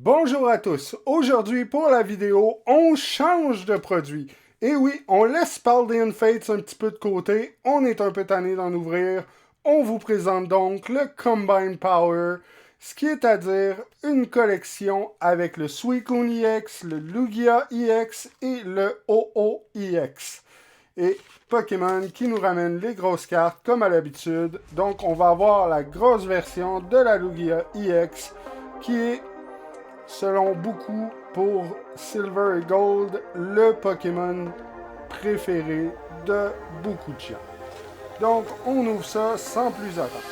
Bonjour à tous, aujourd'hui pour la vidéo, on change de produit. Et oui, on laisse Paldean Fates un petit peu de côté, on est un peu tanné d'en ouvrir. On vous présente donc le Combine Power, ce qui est à dire une collection avec le Suicune EX, le Lugia EX et le OO EX. Et Pokémon qui nous ramène les grosses cartes comme à l'habitude. Donc on va avoir la grosse version de la Lugia EX qui est, selon beaucoup, pour Silver et Gold, le Pokémon préféré de beaucoup de gens. Donc, on ouvre ça sans plus attendre.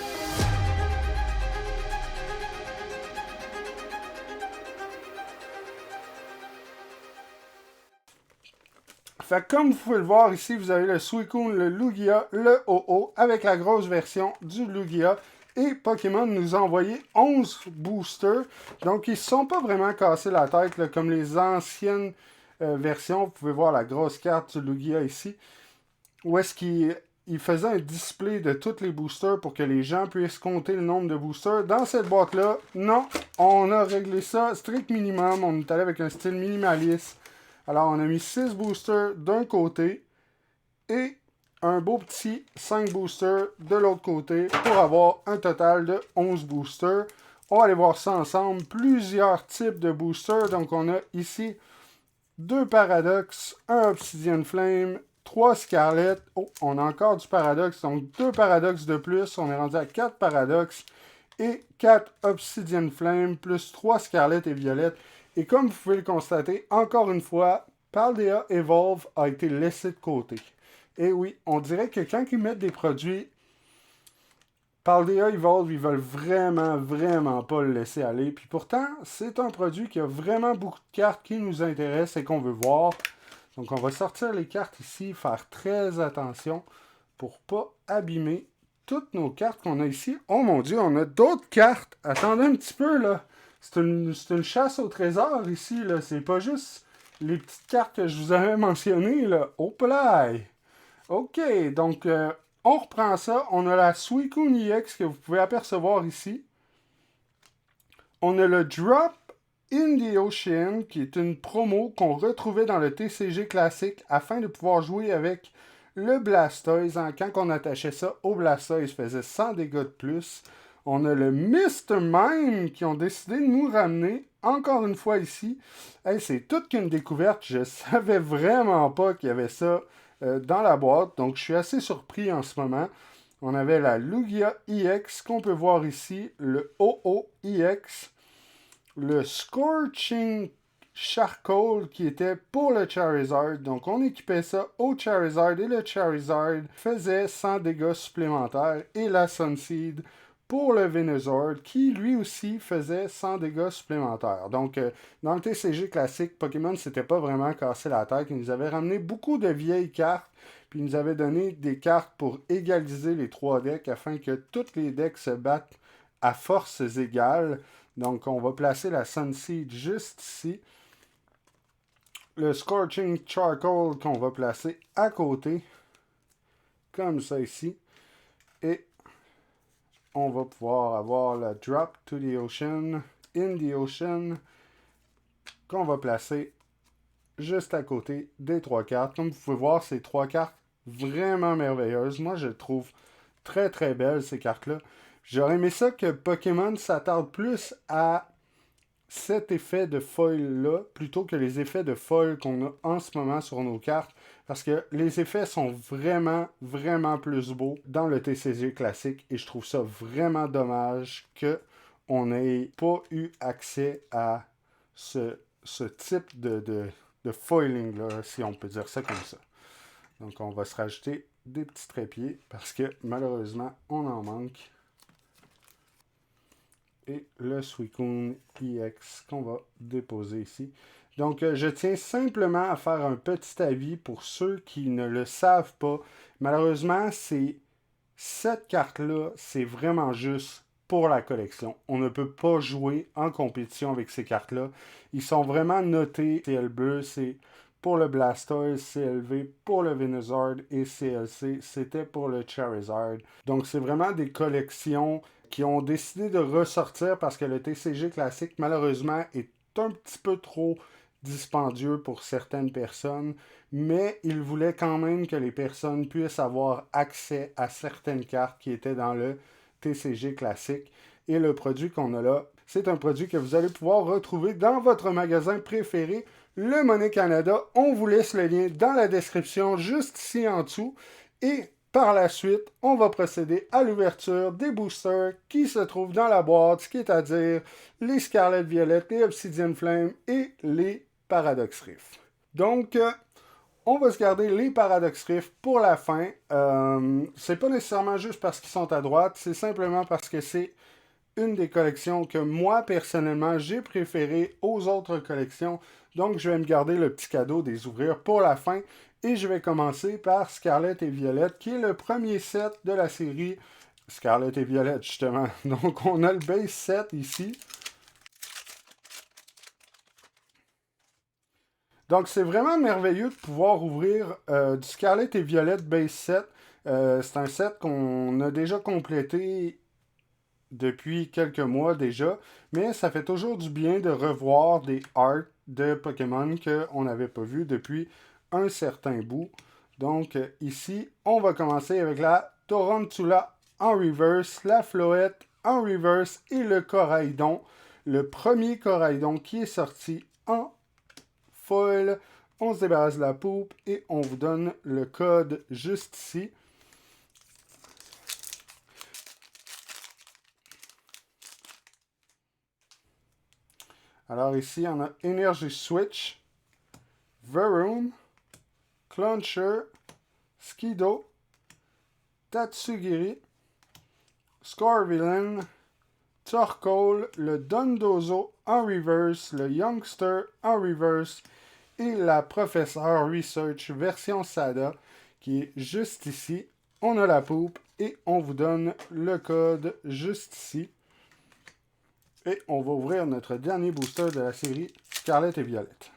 Fait comme vous pouvez le voir ici, vous avez le Suicune, le Lugia, le OO, avec la grosse version du Lugia. Et Pokémon nous a envoyé 11 boosters. Donc, ils ne se sont pas vraiment cassés la tête, là, comme les anciennes versions. Vous pouvez voir la grosse carte du Lugia ici. Où est-ce qu'il faisait un display de tous les boosters pour que les gens puissent compter le nombre de boosters. Dans cette boîte-là, non, on a réglé ça strict minimum. On est allé avec un style minimaliste. Alors, on a mis 6 boosters d'un côté et un beau petit 5 boosters de l'autre côté pour avoir un total de 11 boosters. On va aller voir ça ensemble. Plusieurs types de boosters. Donc, on a ici 2 Paradox, un Obsidian Flame, 3 Scarlet. Oh, on a encore du Paradox. Donc, 2 Paradox de plus. On est rendu à 4 Paradox et 4 Obsidian Flame, plus 3 Scarlet et Violette. Et comme vous pouvez le constater, encore une fois, Paldea Evolve a été laissé de côté. Et oui, on dirait que quand ils mettent des produits Paldea Evolve, ils veulent vraiment pas le laisser aller. Puis pourtant, c'est un produit qui a vraiment beaucoup de cartes qui nous intéressent et qu'on veut voir. Donc on va sortir les cartes ici, faire très attention pour pas abîmer toutes nos cartes qu'on a ici. Oh mon Dieu, on a d'autres cartes. Attendez un petit peu, là. C'est une chasse au trésor ici, là. C'est pas juste les petites cartes que je vous avais mentionnées, là. Hop là! OK, donc on reprend ça. On a la Suicune EX que vous pouvez apercevoir ici. On a le Drop in the Ocean, qui est une promo qu'on retrouvait dans le TCG classique afin de pouvoir jouer avec le Blastoise. Quand on attachait ça au Blastoise, il faisait 100 dégâts de plus. On a le Mr. Mime qui ont décidé de nous ramener encore une fois ici. Hey, c'est toute qu'une découverte. Je savais vraiment pas qu'il y avait ça dans la boîte. Donc, je suis assez surpris en ce moment. On avait la Lugia EX qu'on peut voir ici, le OO EX, le Scorching Charcoal qui était pour le Charizard. Donc, on équipait ça au Charizard et le Charizard faisait 100 dégâts supplémentaires. Et la Sunseed pour le Venusaur qui lui aussi faisait 100 dégâts supplémentaires. Donc, dans le TCG classique, Pokémon s'était pas vraiment cassé la tête. Il nous avait ramené beaucoup de vieilles cartes. Puis il nous avait donné des cartes pour égaliser les 3 decks afin que tous les decks se battent à forces égales. Donc, on va placer la Sunseed juste ici. Le Scorching Charcoal qu'on va placer à côté. Comme ça ici. Et on va pouvoir avoir le Drop to the Ocean, in the Ocean, qu'on va placer juste à côté des 3 cartes. Comme vous pouvez voir, ces 3 cartes vraiment merveilleuses. Moi, je trouve très belles ces cartes-là. J'aurais aimé ça que Pokémon s'attarde plus à cet effet de foil-là, plutôt que les effets de foil qu'on a en ce moment sur nos cartes, parce que les effets sont vraiment plus beaux dans le TCG classique, et je trouve ça vraiment dommage qu'on n'ait pas eu accès à ce type de foiling-là, si on peut dire ça comme ça. Donc on va se rajouter des petits trépieds, parce que malheureusement, on en manque. Et le Suicune EX qu'on va déposer ici. Donc, je tiens simplement à faire un petit avis pour ceux qui ne le savent pas. Malheureusement, cette carte-là, c'est vraiment juste pour la collection. On ne peut pas jouer en compétition avec ces cartes-là. Ils sont vraiment notés CL bleu, c'est pour le Blastoise, CLV pour le Venusaur et CLC, c'était pour le Charizard. Donc, c'est vraiment des collections qui ont décidé de ressortir parce que le TCG classique, malheureusement, est un petit peu trop dispendieux pour certaines personnes, mais il voulait quand même que les personnes puissent avoir accès à certaines cartes qui étaient dans le TCG classique. Et le produit qu'on a là, c'est un produit que vous allez pouvoir retrouver dans votre magasin préféré, le Monnaie Canada. On vous laisse le lien dans la description, juste ici en dessous. Et par la suite, on va procéder à l'ouverture des boosters qui se trouvent dans la boîte, ce qui est à dire les Scarlet Violet, les Obsidian Flame et les Paradox Rift. Donc, on va se garder les Paradox Rift pour la fin. C'est pas nécessairement juste parce qu'ils sont à droite, c'est simplement parce que c'est une des collections que moi, personnellement, j'ai préférées aux autres collections. Donc, je vais me garder le petit cadeau des ouvrir pour la fin. Et je vais commencer par Scarlet et Violette, qui est le premier set de la série Scarlet et Violette, justement. Donc, on a le base set ici. Donc, c'est vraiment merveilleux de pouvoir ouvrir du Scarlet et Violette base set. C'est un set qu'on a déjà complété depuis quelques mois déjà, mais ça fait toujours du bien de revoir des arts de Pokémon qu'on n'avait pas vu depuis un certain bout. Donc ici, on va commencer avec la Tarantula en reverse, la Floette en reverse et le Coraidon. Le premier Coraidon qui est sorti en foil. On se débarrasse de la poupe et on vous donne le code juste ici. Alors ici, on a Energy Switch, Varoom, Clauncher, Skido, Tatsugiri, Scorvillain, Torkoal, le Dondozo en reverse, le Youngster en reverse et la Professeur Research version Sada qui est juste ici. On a la poupe et on vous donne le code juste ici. Et on va ouvrir notre dernier booster de la série Scarlet et Violette.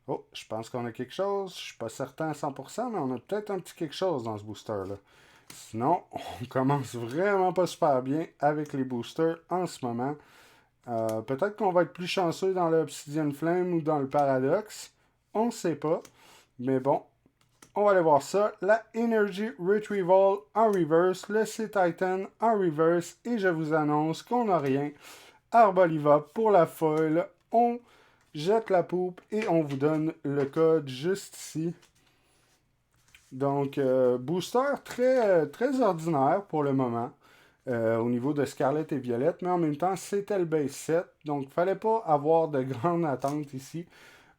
Oh, je pense qu'on a quelque chose. Je suis pas certain à 100%, mais on a peut-être un petit quelque chose dans ce booster-là. Sinon, on commence vraiment pas super bien avec les boosters en ce moment. Peut-être qu'on va être plus chanceux dans l'Obsidian Flame ou dans le Paradox. On ne sait pas. Mais bon, on va aller voir ça. La Energy Retrieval en reverse, le C-Titan en reverse. Et je vous annonce qu'on n'a rien. Arboliva pour la foil. On jette la poupe et on vous donne le code juste ici. Donc, booster très ordinaire pour le moment. Au niveau de Scarlet et Violette, mais en même temps, c'était le base set, donc il ne fallait pas avoir de grandes attentes ici.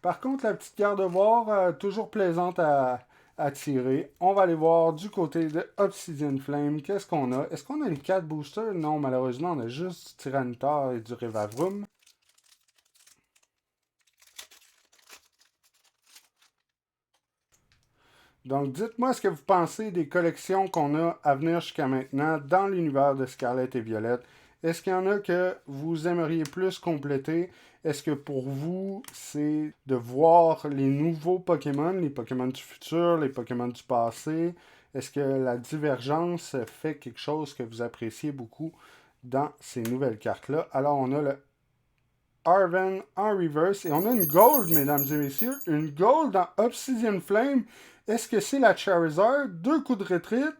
Par contre, la petite garde-voir, toujours plaisante à tirer. On va aller voir du côté de Obsidian Flame, qu'est-ce qu'on a? Est-ce qu'on a les 4 boosters? Non, malheureusement, on a juste du Tyranitar et du Revavroom. Donc, dites-moi ce que vous pensez des collections qu'on a à venir jusqu'à maintenant dans l'univers de Scarlet et Violette. Est-ce qu'il y en a que vous aimeriez plus compléter? Est-ce que pour vous, c'est de voir les nouveaux Pokémon, les Pokémon du futur, les Pokémon du passé? Est-ce que la divergence fait quelque chose que vous appréciez beaucoup dans ces nouvelles cartes-là? Alors, on a le Arven en reverse. Et on a une gold, mesdames et messieurs. Une gold en Obsidian Flame. Est-ce que c'est la Charizard? 2 coups de retraite.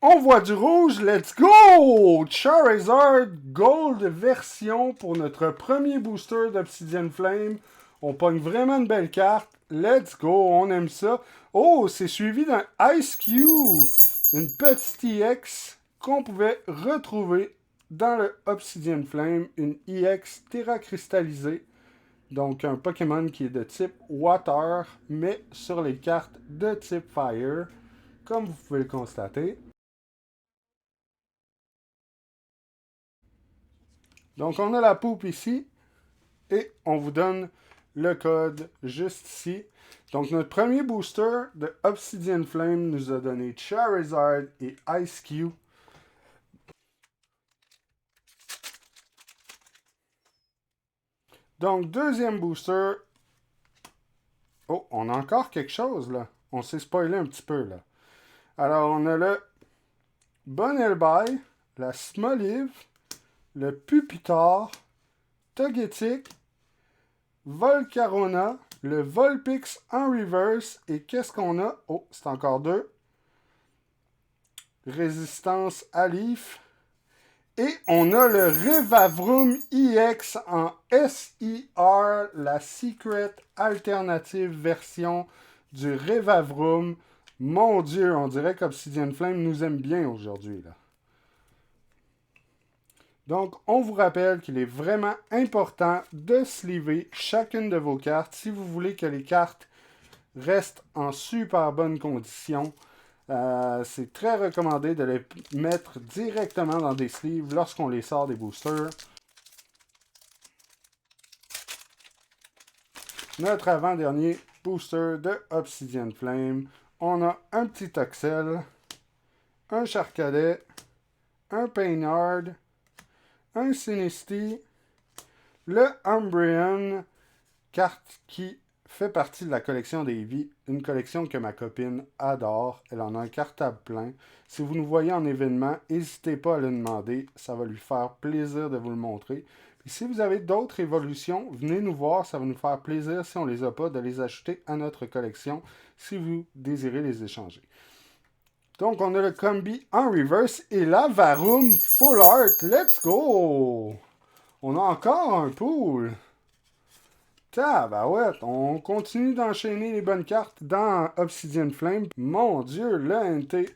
On voit du rouge. Let's go! Charizard Gold version pour notre premier booster d'Obsidian Flame. On pogne vraiment une belle carte. Let's go! On aime ça. Oh, c'est suivi d'un Ice Cube. Une petite EX qu'on pouvait retrouver dans le Obsidian Flame, une EX Terra cristallisée. Donc un Pokémon qui est de type Water, mais sur les cartes de type Fire, comme vous pouvez le constater. Donc on a la poupe ici, et on vous donne le code juste ici. Donc notre premier booster de Obsidian Flame nous a donné Charizard et Ice Cube. Donc, deuxième booster. Oh, on a encore quelque chose, là. On s'est spoilé un petit peu, là. Alors, on a le Bonelby, la Smoliv, le Pupitar, Togetic, Volcarona, le Vulpix en reverse. Et qu'est-ce qu'on a? Oh, c'est encore deux. Résistance à Leaf. Et on a le Revavroom EX en SIR, la Secret Alternative version du Revavroom. Mon Dieu, on dirait qu'Obsidian Flame nous aime bien aujourd'hui, là. Donc, on vous rappelle qu'il est vraiment important de sleever chacune de vos cartes si vous voulez que les cartes restent en super bonne condition. C'est très recommandé de les mettre directement dans des sleeves lorsqu'on les sort des boosters. Notre avant-dernier booster de Obsidian Flame. On a un petit Toxel, un Charcadet, un Painard, un Sinistea, le Umbreon, carte qui fait partie de la collection des Eevee, une collection que ma copine adore. Elle en a un cartable plein. Si vous nous voyez en événement, n'hésitez pas à le demander. Ça va lui faire plaisir de vous le montrer. Puis si vous avez d'autres évolutions, venez nous voir. Ça va nous faire plaisir, si on ne les a pas, de les ajouter à notre collection si vous désirez les échanger. Donc, on a le Combi en reverse et la Varum Full Art. Let's go! On a encore un pool. Tabarouette, on continue d'enchaîner les bonnes cartes dans Obsidian Flame. Mon Dieu, le NT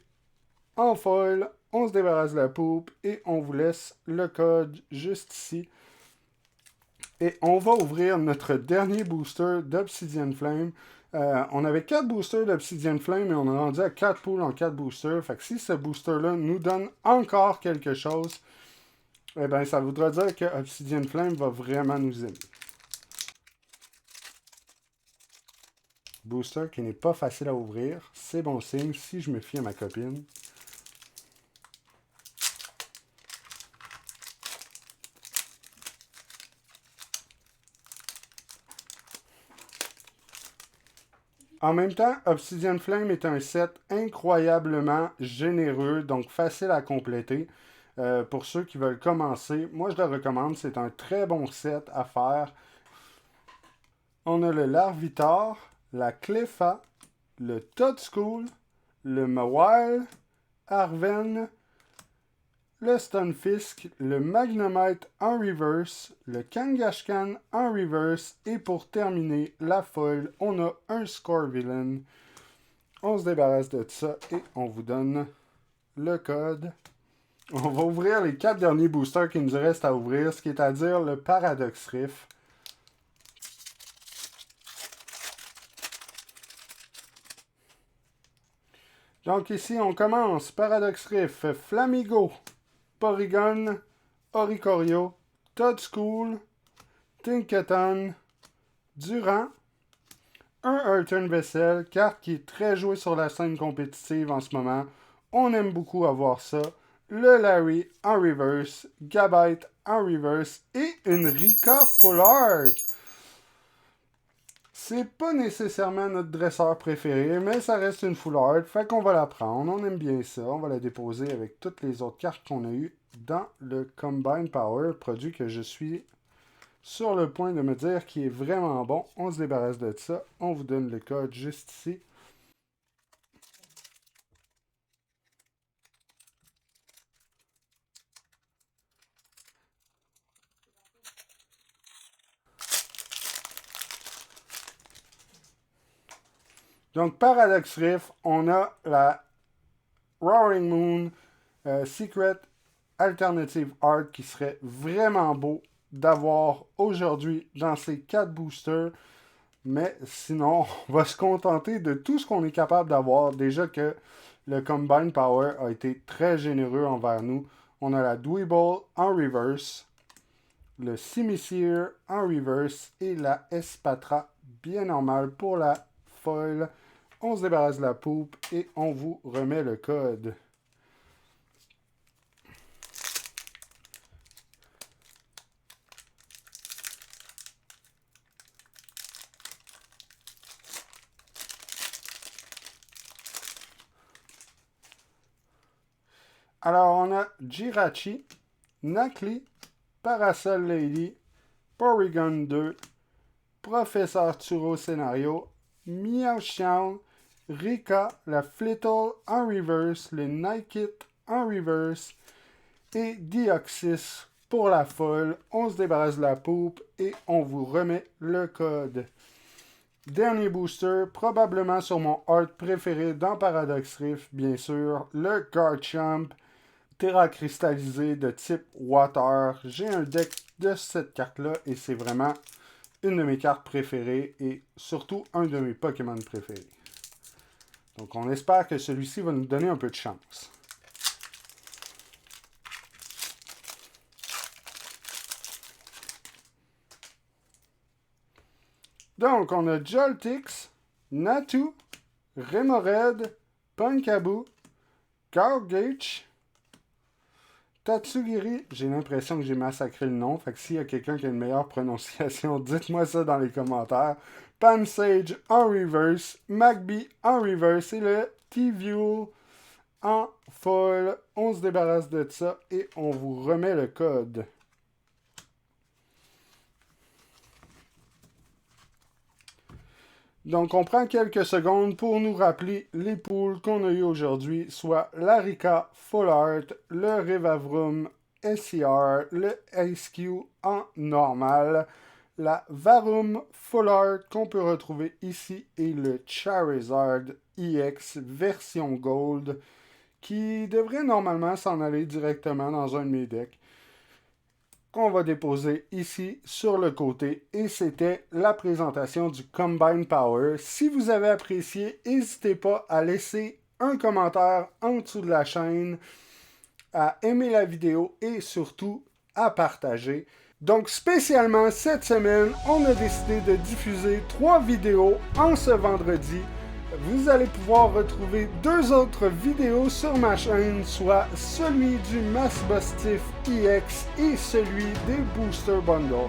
en foil. On se débarrasse de la poupe et on vous laisse le code juste ici. Et on va ouvrir notre dernier booster d'Obsidian Flame. On avait 4 boosters d'Obsidian Flame et on est rendu à 4 pools en 4 boosters. Fait que si ce booster-là nous donne encore quelque chose, eh bien, ça voudra dire que Obsidian Flame va vraiment nous aimer. Booster qui n'est pas facile à ouvrir. C'est bon signe si je me fie à ma copine. En même temps, Obsidian Flame est un set incroyablement généreux, donc facile à compléter. Pour ceux qui veulent commencer, moi je le recommande, c'est un très bon set à faire. On a le Larvitar, la Cleffa, le Toedscool, le Mawile, Arven, le Stunfisk, le Magnemite en reverse, le Kangaskhan en reverse, et pour terminer la foil, on a un Scorvillain. On se débarrasse de ça et on vous donne le code. On va ouvrir les 4 derniers boosters qui nous restent à ouvrir, ce qui est à dire le Paradox Rift. Donc ici, on commence. Paradox Rift, Flamigo, Porygon, Oricorio, Toedscool, Tinkaton, Durant, un Earthen Vessel, carte qui est très jouée sur la scène compétitive en ce moment. On aime beaucoup avoir ça. Le Larry en reverse, Gabite en reverse et une Rika Full Art. C'est pas nécessairement notre dresseur préféré, mais ça reste une Full Art, fait qu'on va la prendre. On aime bien ça. On va la déposer avec toutes les autres cartes qu'on a eues dans le Combine Power, produit que je suis sur le point de me dire qui est vraiment bon. On se débarrasse de ça. On vous donne le code juste ici. Donc, Paradox Rift, on a la Roaring Moon Secret Alternative Art qui serait vraiment beau d'avoir aujourd'hui dans ces 4 boosters. Mais sinon, on va se contenter de tout ce qu'on est capable d'avoir. Déjà que le Combine Power a été très généreux envers nous. On a la Dweeble en reverse, le Simisear en reverse et la Espatra bien normale pour la foil. On se débarrasse de la poupe et on vous remet le code. Alors, on a Jirachi, Nakli, Parasol Lady, Porygon 2, Professeur Turo Scénario, Miao Xiao, Rika, la Flittle en reverse, le Nightkit en reverse et Deoxys pour la folle. On se débarrasse de la poupe et on vous remet le code. Dernier booster, probablement sur mon art préféré dans Paradox Rift, bien sûr, le Garchomp Terra cristallisé de type Water. J'ai un deck de cette carte-là et c'est vraiment une de mes cartes préférées et surtout un de mes Pokémon préférés. Donc on espère que celui-ci va nous donner un peu de chance. Donc on a Joltix, Natu, Remoraid, Punkaboo, Gargage, Tatsugiri, j'ai l'impression que j'ai massacré le nom, fait que s'il y a quelqu'un qui a une meilleure prononciation, dites-moi ça dans les commentaires. Pansage en reverse, Magby en reverse et le T-View en foil. On se débarrasse de ça et on vous remet le code. Donc, on prend quelques secondes pour nous rappeler les poules qu'on a eues aujourd'hui, soit l'Arika Full Art, le Revavroom SCR, le SQ en normal, la Varum Full Art qu'on peut retrouver ici et le Charizard EX version Gold qui devrait normalement s'en aller directement dans un de mes decks qu'on va déposer ici sur le côté. Et c'était la présentation du Combine Power. Si vous avez apprécié, n'hésitez pas à laisser un commentaire en dessous de la chaîne, à aimer la vidéo et surtout à partager. Donc spécialement cette semaine, on a décidé de diffuser 3 vidéos en ce vendredi. Vous allez pouvoir retrouver 2 autres vidéos sur ma chaîne, soit celui du Masbustif EX et celui des Booster Bundle.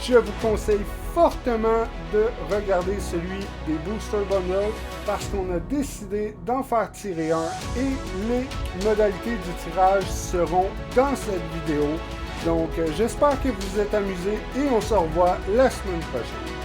Je vous conseille fortement de regarder celui des Booster Bundle parce qu'on a décidé d'en faire tirer un et les modalités du tirage seront dans cette vidéo. Donc j'espère que vous vous êtes amusés et on se revoit la semaine prochaine.